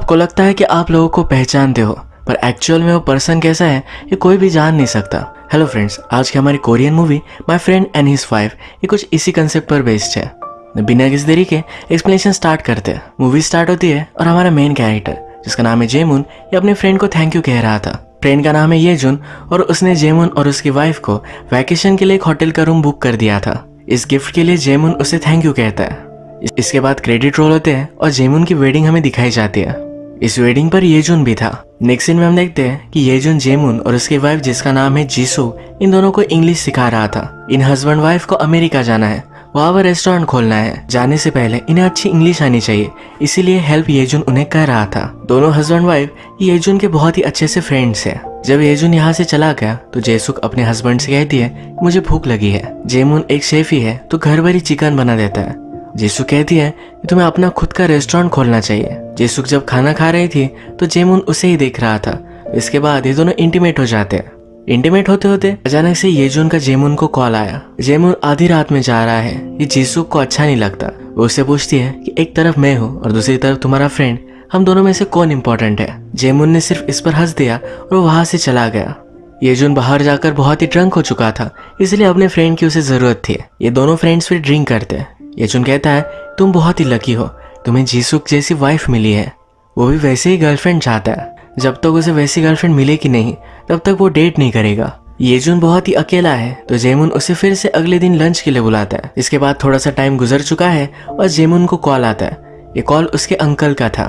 आपको लगता है कि आप लोगों को पहचानते हो, पर एक्चुअल में वो पर्सन कैसा है ये कोई भी जान नहीं सकता। हेलो फ्रेंड्स, आज की हमारी Korean movie my friend and his wife ये कुछ इसी कंसेप्ट पर बेस्ड है। बिना किसी देरी के एक्सप्लेनेशन स्टार्ट करते हैं। मूवी स्टार्ट होती है और हमारा मेन कैरेक्टर जिसका नाम है जेमुन ये अपने फ्रेंड को थैंक यू कह रहा था। फ्रेंड का नाम है येजुन और उसने जेमुन और उसकी वाइफ को वैकेशन के लिए एक होटल का रूम बुक कर दिया था। इस गिफ्ट के लिए जेमुन उसे थैंक यू कहता है। इसके बाद क्रेडिट रोल होते हैं और जेमुन की वेडिंग हमें दिखाई जाती है। इस वेडिंग पर येजुन भी था। नेक्स्ट सीन में हम देखते हैं कि येजुन जेमुन और उसकी वाइफ जिसका नाम है जीसू इन दोनों को इंग्लिश सिखा रहा था। इन हस्बैंड वाइफ को अमेरिका जाना है, वहाँ पर रेस्टोरेंट खोलना है। जाने से पहले इन्हें अच्छी इंग्लिश आनी चाहिए, इसीलिए हेल्प येजुन उन्हें कर रहा था। दोनों हस्बैंड वाइफ येजुन के बहुत ही अच्छे से फ्रेंड्स हैं। जब येजुन यहाँ से चला गया तो जेसुक अपने हस्बैंड से कहती है मुझे भूख लगी है। जेमुन एक शेफ ही है तो घर भर ही चिकन बना देता है। जेसुक कहती है कि तुम्हें अपना खुद का रेस्टोरेंट खोलना चाहिए। जेसुक जब खाना खा रही थी तो जेमुन उसे ही देख रहा था। इसके बाद ये दोनों इंटीमेट हो जाते हैं। इंटीमेट होते होते अचानक से येजुन का जेमुन को कॉल आया। जेमुन आधी रात में जा रहा है, ये जेसुक को अच्छा नहीं लगता। वो उससे पूछती है कि एक तरफ मैं हूँ और दूसरी तरफ तुम्हारा फ्रेंड, हम दोनों में से कौन इम्पोर्टेंट है। जेमुन ने सिर्फ इस पर हंस दिया और वो वहां से चला गया। येजुन बाहर जाकर बहुत ही ड्रंक हो चुका था, इसलिए अपने फ्रेंड की उसे जरूरत थी। ये दोनों फ्रेंड्स फिर ड्रिंक करते हैं। येजुन कहता है तुम बहुत ही लकी हो, तुम्हें जीसुक जैसी वाइफ मिली है। वो भी वैसे ही गर्लफ्रेंड चाहता है। जब तक उसे वैसी गर्लफ्रेंड मिलेगी नहीं तब तक वो डेट नहीं करेगा। येजुन बहुत ही अकेला है तो जेमुन उसे फिर से अगले दिन लंच के लिए बुलाता है। इसके बाद थोड़ा सा टाइम गुजर चुका है और जेमुन को कॉल आता है। ये कॉल उसके अंकल का था।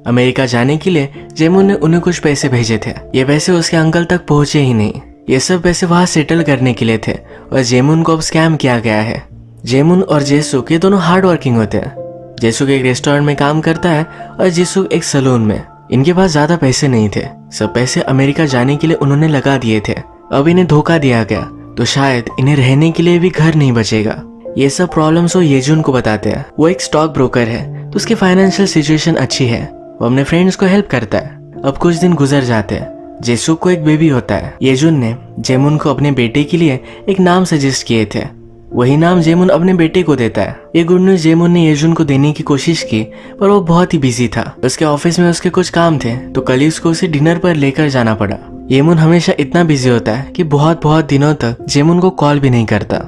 अमेरिका जाने के लिए जेमुन ने उन्हें कुछ पैसे भेजे थे। ये पैसे उसके अंकल तक पहुंचे ही नहीं। ये सब पैसे वहां सेटल करने के लिए थे और जेमुन को अब स्कैम किया गया है। जेमुन और जेसुक ये दोनों हार्ड वर्किंग होते हैं। जेसुक एक रेस्टोरेंट में काम करता है और जेसुक एक सलून में। इनके पास ज्यादा पैसे नहीं थे, सब पैसे अमेरिका जाने के लिए उन्होंने लगा दिए थे। अब इन्हें धोखा दिया गया तो शायद इन्हें रहने के लिए भी घर नहीं बचेगा। ये सब प्रॉब्लम्स वो येजुन को बताते हैं। वो एक स्टॉक ब्रोकर है तो उसकी फाइनेंशियल सिचुएशन अच्छी है। वो अपने फ्रेंड्स को हेल्प करता है। अब कुछ दिन गुजर जाते हैं। जेसुक को एक बेबी होता है। येजुन ने जेमुन को अपने बेटे के लिए एक नाम सजेस्ट किए थे, वही नाम जेमुन अपने बेटे को देता है। ये गुड न्यूज जेमुन ने येजुन को देने की कोशिश की पर वो बहुत ही बिजी था। उसके ऑफिस में उसके कुछ काम थे तो कलीग्स को उसे डिनर पर लेकर जाना पड़ा। येमुन हमेशा इतना बिजी होता है कि बहुत दिनों तक जेमुन को कॉल भी नहीं करता।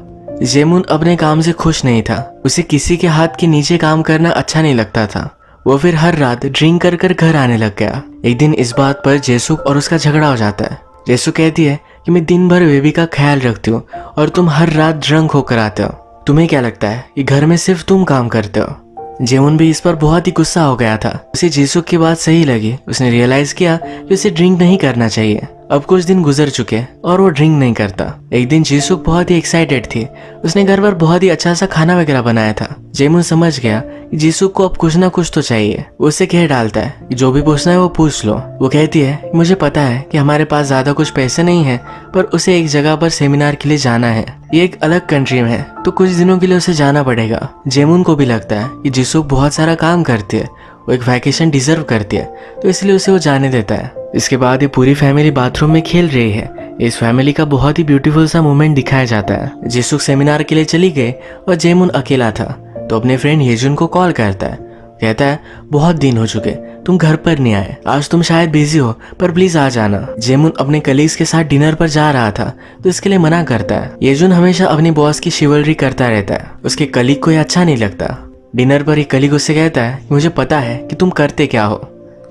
जेमुन अपने काम से खुश नहीं था। उसे किसी के हाथ के नीचे काम करना अच्छा नहीं लगता था। वो फिर हर रात ड्रिंक कर कर घर आने लग गया। एक दिन इस बात पर जेसुक और उसका झगड़ा हो जाता है। जेसुक कहती है कि मैं दिन भर बेबी का ख्याल रखती हूँ और तुम हर रात ड्रंक होकर आते हो। तुम्हें क्या लगता है कि घर में सिर्फ तुम काम करते हो। जेमुन भी इस पर बहुत ही गुस्सा हो गया था। उसे जेसुक की बात सही लगी। उसने रियलाइज किया कि उसे ड्रिंक नहीं करना चाहिए। अब कुछ दिन गुजर चुके और वो ड्रिंक नहीं करता। एक दिन जेसुक बहुत ही एक्साइटेड थी। उसने घर पर बहुत ही अच्छा सा खाना वगैरह बनाया था। जेमुन समझ गया कि जेसुक को अब कुछ ना कुछ तो चाहिए। वो उसे कह डालता है कि जो भी पूछना है वो पूछ लो। वो कहती है मुझे पता है कि हमारे पास ज्यादा कुछ पैसे नहीं है पर उसे एक जगह पर सेमिनार के लिए जाना है। ये एक अलग कंट्री में है तो कुछ दिनों के लिए उसे जाना पड़ेगा। जेमुन को भी लगता है कि जेसुक बहुत सारा काम करती है, वो एक वैकेशन डिजर्व करती है तो इसलिए उसे वो जाने देता है। इसके बाद ये पूरी फैमिली बाथरूम में खेल रही है। इस फैमिली का बहुत ही ब्यूटीफुल सा मोमेंट दिखाया जाता है। जेसुक सेमिनार के लिए चली गई और जेमुन अकेला था तो अपने फ्रेंड येजुन को कॉल करता है। कहता है बहुत दिन हो चुके तुम घर पर नहीं आए, आज तुम शायद बिजी हो पर प्लीज आ जाना। जेमुन अपने कलीग्स के साथ डिनर पर जा रहा था तो इसके लिए मना करता है। येजुन हमेशा अपनी बॉस की शिवलरी करता रहता है। उसके कलीग को ये अच्छा नहीं लगता। डिनर पर एक कलीग उससे कहता है मुझे पता है कि तुम करते क्या हो,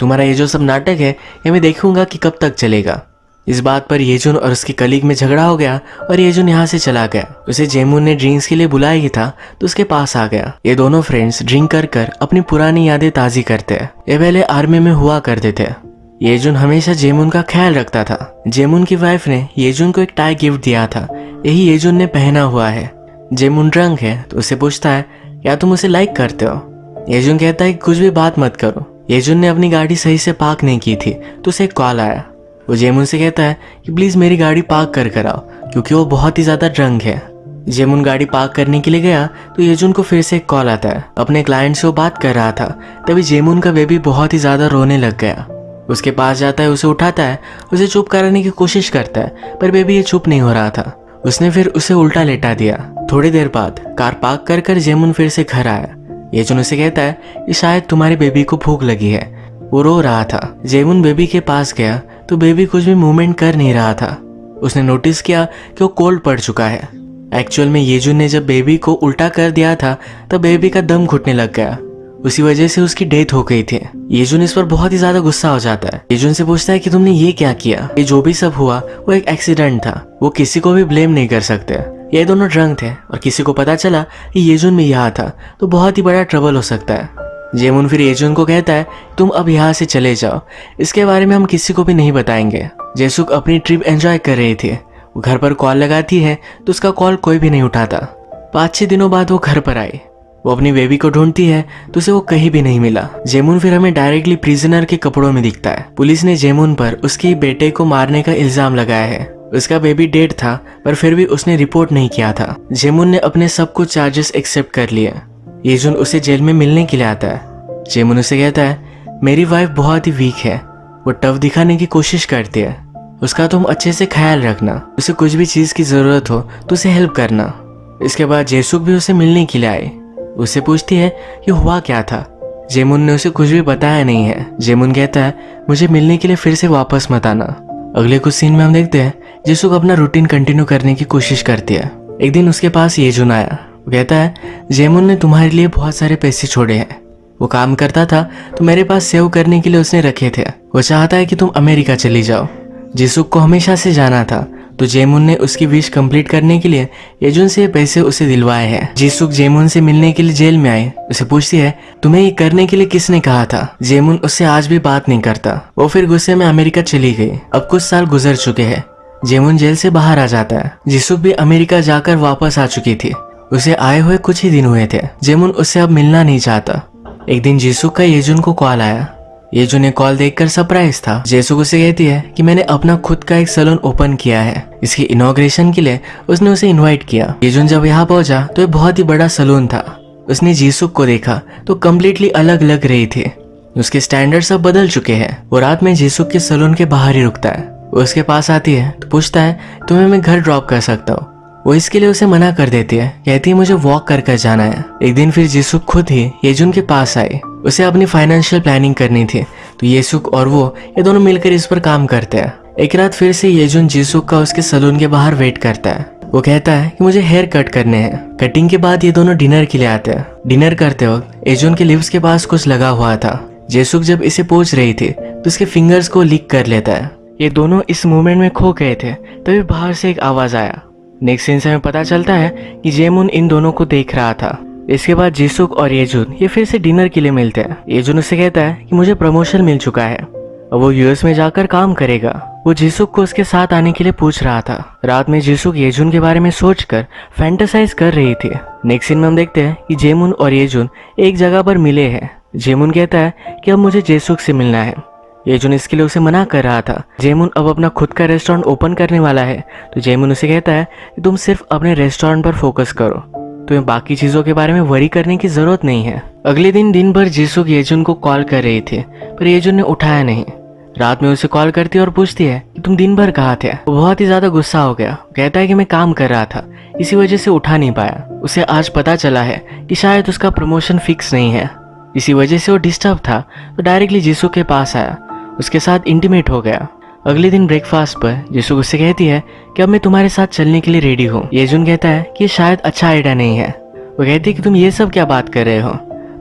तुम्हारा ये जो सब नाटक है ये मैं देखूंगा कि कब तक चलेगा। इस बात पर येजुन और उसके कलीग में झगड़ा हो गया और येजुन यहाँ से चला गया। उसे जेमुन ने ड्रिंक्स के लिए बुलाया ही था तो उसके पास आ गया। ये दोनों फ्रेंड्स ड्रिंक कर कर अपनी पुरानी यादें ताज़ी करते हैं। ये पहले आर्मी में हुआ करते थे। येजुन हमेशा जेमुन का ख्याल रखता था। जेमुन की वाइफ ने येजुन को एक टाई गिफ्ट दिया था, यही येजुन ने पहना हुआ है। जेमुन ड्रंक है तो उससे पूछता है क्या तुम उसे लाइक करते हो। येजुन कहता है कुछ भी बात मत करो। येजुन ने अपनी गाड़ी सही से पार्क नहीं की थी तो उसे कॉल आया। वो जेमुन से कहता है कि प्लीज मेरी गाड़ी पार्क कर कर आओ क्योंकि वो बहुत ही ज्यादा ड्रंक है। जेमुन गाड़ी पार्क करने के लिए गया तो येजुन को फिर से एक कॉल आता है। अपने क्लाइंट से वो बात कर रहा था तभी जेमुन का बेबी बहुत ही ज्यादा रोने लग गया। उसके पास जाता है, उसे उठाता है, उसे चुप कराने की कोशिश करता है पर बेबी ये चुप नहीं हो रहा था। उसने फिर उसे उल्टा लेटा दिया। थोड़ी देर बाद कार पार्क कर कर जेमुन फिर से घर आया। येजुन उसे कहता है कि शायद तुम्हारे बेबी को भूख लगी है, वो रो रहा था। जेमुन बेबी के पास गया तो बेबी कुछ भी मूवमेंट कर नहीं रहा था। उसने नोटिस किया कि वो कोल्ड पड़ चुका है। एक्चुअल में येजुन ने जब बेबी को उल्टा कर दिया था तब बेबी का दम घुटने लग गया। उसी वजह से उसकी डेथ हो गई थी। येजुन इस पर बहुत ही ज्यादा गुस्सा हो जाता है। येजुन से पूछता है कि तुमने ये क्या किया? ये जो भी सब हुआ वो एक एक्सीडेंट था, वो किसी को भी ब्लेम नहीं कर सकते। ये दोनों ड्रंक थे और किसी को पता चला कि येजुन भी यहाँ था तो बहुत ही बड़ा ट्रबल हो सकता है। जेमुन फिर येजुन को कहता है तुम अब यहाँ से चले जाओ, इसके बारे में हम किसी को भी नहीं बताएंगे। जेसुक अपनी ट्रिप एंजॉय कर रही थी। वो घर पर कॉल लगाती है तो उसका कॉल कोई भी नहीं उठाता। 5-6 दिनों बाद वो घर पर आई। वो अपनी बेबी को ढूंढती है तो उसे वो कहीं भी नहीं मिला। जेमुन फिर हमें डायरेक्टली प्रिजनर के कपड़ों में दिखता है। पुलिस ने जेमुन पर उसके बेटे को मारने का इल्जाम लगाया है। उसका बेबी डेड था पर फिर भी उसने रिपोर्ट नहीं किया था। जेमुन ने अपने सब कुछ चार्जेस एक्सेप्ट कर लिए। येजुन उसे जेल में मिलने के लिए आता है। जेमुन उसे कहता है मेरी वाइफ बहुत ही वीक है, वो टफ दिखाने की कोशिश करती है, उसका तुम अच्छे से ख्याल रखना, उसे कुछ भी चीज की जरूरत हो तो उसे हेल्प करना। इसके बाद जेसुक भी उसे मिलने के लिए आई। उससे पूछती है कि हुआ क्या था। जेमुन ने उसे कुछ भी बताया नहीं है। जेमुन कहता है मुझे मिलने के लिए फिर से वापस मत आना। अगले कुछ सीन में हम देखते हैं जेसुक अपना रूटीन कंटिन्यू करने की कोशिश करती है। एक दिन उसके पास येजुन आया। वो कहता है जेमुन ने तुम्हारे लिए बहुत सारे पैसे छोड़े हैं, वो काम करता था तो मेरे पास सेव करने के लिए उसने रखे थे। वो चाहता है कि तुम अमेरिका चली जाओ। जेसुक को हमेशा से जाना था तो जेमुन ने उसकी विश कंप्लीट करने के लिए येजुन से पैसे उसे दिलवाए हैं। जेसुक जेमुन से मिलने के लिए जेल में आई। उसे पूछती है तुम्हें ये करने के लिए किसने कहा था। जेमुन उससे आज भी बात नहीं करता। वो फिर गुस्से में अमेरिका चली गई। अब कुछ साल गुजर चुके हैं। जेमुन जेल से बाहर आ जाता है। जेसुक भी अमेरिका जाकर वापस आ चुकी थी। उसे आए हुए कुछ ही दिन हुए थे। जेमुन उससे अब मिलना नहीं चाहता। एक दिन जेसुक का येजुन को कॉल आया। येजुन ने कॉल देखकर सरप्राइज था। जेसुक उसे कहती है कि मैंने अपना खुद का एक सैलून ओपन किया है, इसकी इनॉग्रेशन के लिए उसने उसे इनवाइट किया। येजुन जब यहाँ पहुंचा तो ये बहुत ही बड़ा सैलून था। उसने जेसुक को देखा तो कम्प्लीटली अलग लग रही थी। उसके स्टैंडर्ड सब बदल चुके हैं। वो रात में जेसुक के सैलून के बाहर ही रुकता है। वो उसके पास आती है तो पूछता है तुम्हें मैं घर ड्रॉप कर सकता हूँ। वो इसके लिए उसे मना कर देती है, कहती है मुझे वॉक कर जाना है। एक दिन फिर जेसुक खुद ही येजुन के पास आई। उसे अपनी फाइनेंशियल प्लानिंग करनी थी तो येसुक और वो ये दोनों मिलकर इस पर काम करते हैं। एक रात फिर से येजुन जेसुक का उसके सैलून के बाहर वेट करता है। वो कहता है कि मुझे हेयर कट करने हैं। कटिंग के बाद ये दोनों डिनर के लिए आते हैं। डिनर करते वक्त येजुन के लिप्स के पास कुछ लगा हुआ था। जेसुक जब इसे पोंछ रही थी तो उसके फिंगर्स को लीक कर लेता है। ये दोनों इस मूवमेंट में खो गए थे। तभी बाहर से एक आवाज आया। नेक्स्ट सीन से हमें पता चलता है कि जेमुन इन दोनों को देख रहा था। इसके बाद जेसुक और येजुन ये फिर से डिनर के लिए मिलते हैं। येजुन उससे कहता है कि मुझे प्रमोशन मिल चुका है और वो यूएस में जाकर काम करेगा। वो जेसुक को उसके साथ आने के लिए पूछ रहा था। रात में जेसुक येजुन के बारे में सोचकर फैंटेसाइज कर रही थी। नेक्स्ट सीन में हम देखते हैं कि जेमुन और येजुन एक जगह पर मिले हैं। जेमुन कहता है कि अब मुझे जेसुक से मिलना है। येजुन इसके लिए उसे मना कर रहा था। जेमुन अब अपना खुद का रेस्टोरेंट ओपन करने वाला है तो जेमुन उसे कहता है कि तुम सिर्फ अपने रेस्टोरेंट पर फोकस करो, तुम्हें बाकी चीजों के बारे में वरी करने की जरूरत नहीं है। अगले दिन भर जेसुक येजुन को कॉल कर रही थी पर येजुन ने उठाया नहीं। रात में उसे कॉल करती है और पूछती है कि तुम दिन भर कहाँ थे। वो बहुत ही ज्यादा गुस्सा हो गया। कहता है कि मैं काम कर रहा था, इसी वजह से उठा नहीं पाया। उसे आज पता चला है कि शायद उसका प्रमोशन फिक्स नहीं है, इसी वजह से वो डिस्टर्ब था तो डायरेक्टली जेसुक के पास आया, उसके साथ इंटीमेट हो गया। अगले दिन ब्रेकफास्ट पर जेसुक उससे कहती है कि अब मैं तुम्हारे साथ चलने के लिए रेडी हूँ। येजुन कहता है कि ये शायद अच्छा आइडिया नहीं है। वो कहती है कि तुम ये सब क्या बात कर रहे हो,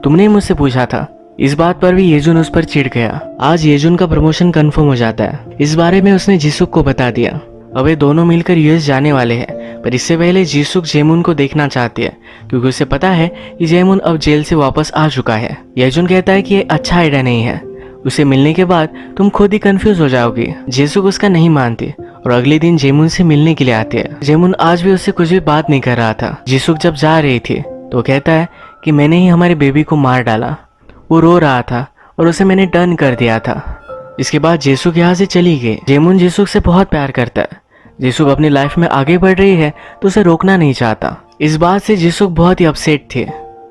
तुमने ही मुझसे पूछा था। इस बात पर भी येजुन उस पर चिढ़ गया। आज येजुन का प्रमोशन कंफर्म हो जाता है। इस बारे में उसने जेसुक को बता दिया। अब ये दोनों मिलकर यूएस जाने वाले हैं पर इससे पहले जेसुक जेमुन को देखना चाहती है क्योंकि उसे पता है कि जेमुन अब जेल से वापस आ चुका है। येजुन कहता है कि ये अच्छा आइडिया नहीं है, उसे मिलने के बाद तुम खुद ही कंफ्यूज हो जाओगी। जेसुक उसका नहीं मानती और अगले दिन जेमुन से मिलने के लिए आती है। जेमुन आज भी उससे कुछ भी बात नहीं कर रहा था। जेसुक जब जा रही थी तो कहता है कि मैंने ही हमारे बेबी को मार डाला। वो रो रहा था और उसे मैंने टर्न कर दिया था। इसके बाद जेसुक यहाँ से चली गई। जेमुन जेसुक से बहुत प्यार करता है। जेसुक अपनी लाइफ में आगे बढ़ रही है तो उसे रोकना नहीं चाहता। इस बात से जेसुक बहुत ही अपसेट थी।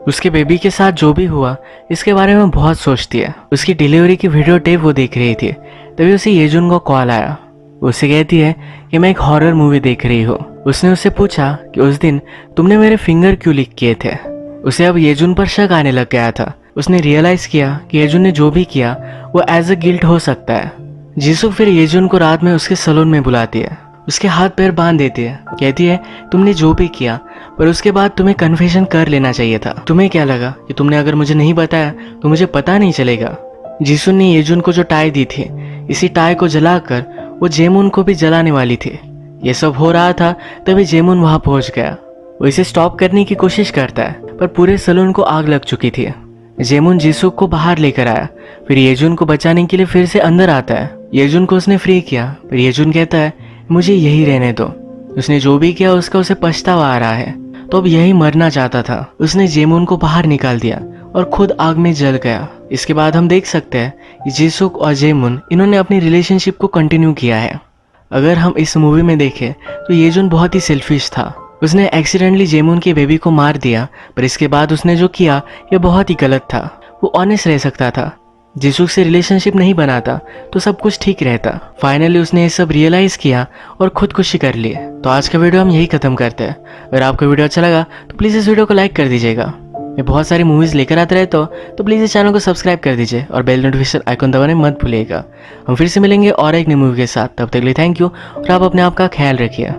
उसके बेबी के साथ जो भी हुआ इसके बारे में बहुत सोचती है। उसकी डिलीवरी की वीडियो टेप वो देख रही थी, तभी उसे येजुन को कॉल आया। उससे कहती है कि मैं एक हॉरर मूवी देख रही हूँ। उसने उससे पूछा कि उस दिन तुमने मेरे फिंगर क्यों लिक किए थे। उसे अब येजुन पर शक आने लग गया था उसने रियलाइज किया कि येजुन ने जो भी किया वो एज अ गिल्ट हो सकता है। जीसुक फिर येजुन को रात में उसके सलून में बुलाती है, उसके हाथ पैर बांध देती है, कहती है तुमने जो भी किया पर उसके बाद तुम्हें कन्फेशन कर लेना चाहिए था। तुम्हें क्या लगा कि तुमने अगर मुझे नहीं बताया तो मुझे पता नहीं चलेगा। जीसुन ने येजुन को जो टाई दी थी, इसी टाई को जलाकर वो जेमुन को भी जलाने वाली थी। ये सब हो रहा था तभी जेमुन वहां पहुंच गया। वो इसे स्टॉप करने की कोशिश करता है पर पूरे सलून को आग लग चुकी थी। जेमुन जीसुक को बाहर लेकर आया, फिर येजुन को बचाने के लिए फिर से अंदर आता है। येजुन को उसने फ्री किया पर येजुन कहता है मुझे यही रहने दो। उसने जो भी किया उसका उसे पछतावा आ रहा है, तो अब यही मरना चाहता था। उसने जेमुन को बाहर निकाल दिया और खुद आग में जल गया। इसके बाद हम देख सकते हैं कि जीसुक और जेमुन इन्होंने अपनी रिलेशनशिप को कंटिन्यू किया है। अगर हम इस मूवी में देखें तो येजुन बहुत ही सेल्फिश था। उसने एक्सीडेंटली जेमुन के बेबी को मार दिया, पर इसके बाद उसने जो किया यह बहुत ही गलत था। वो ऑनेस्ट रह सकता था, जीसुक से रिलेशनशिप नहीं बनाता तो सब कुछ ठीक रहता। फाइनली उसने ये सब रियलाइज किया और खुदकुशी कर ली। तो आज का वीडियो हम यही खत्म करते हैं। अगर आपको वीडियो अच्छा लगा तो प्लीज़ इस वीडियो को लाइक कर दीजिएगा। मैं बहुत सारी मूवीज़ लेकर आते रहता हूँ, तो प्लीज़ इस चैनल को सब्सक्राइब कर दीजिए और बेल नोटिफिकेशन आइकन दबाने मत भूलिएगा। हम फिर से मिलेंगे और एक नई मूवी के साथ। तब तक के लिए थैंक यू और आप अपने आप का ख्याल रखिए।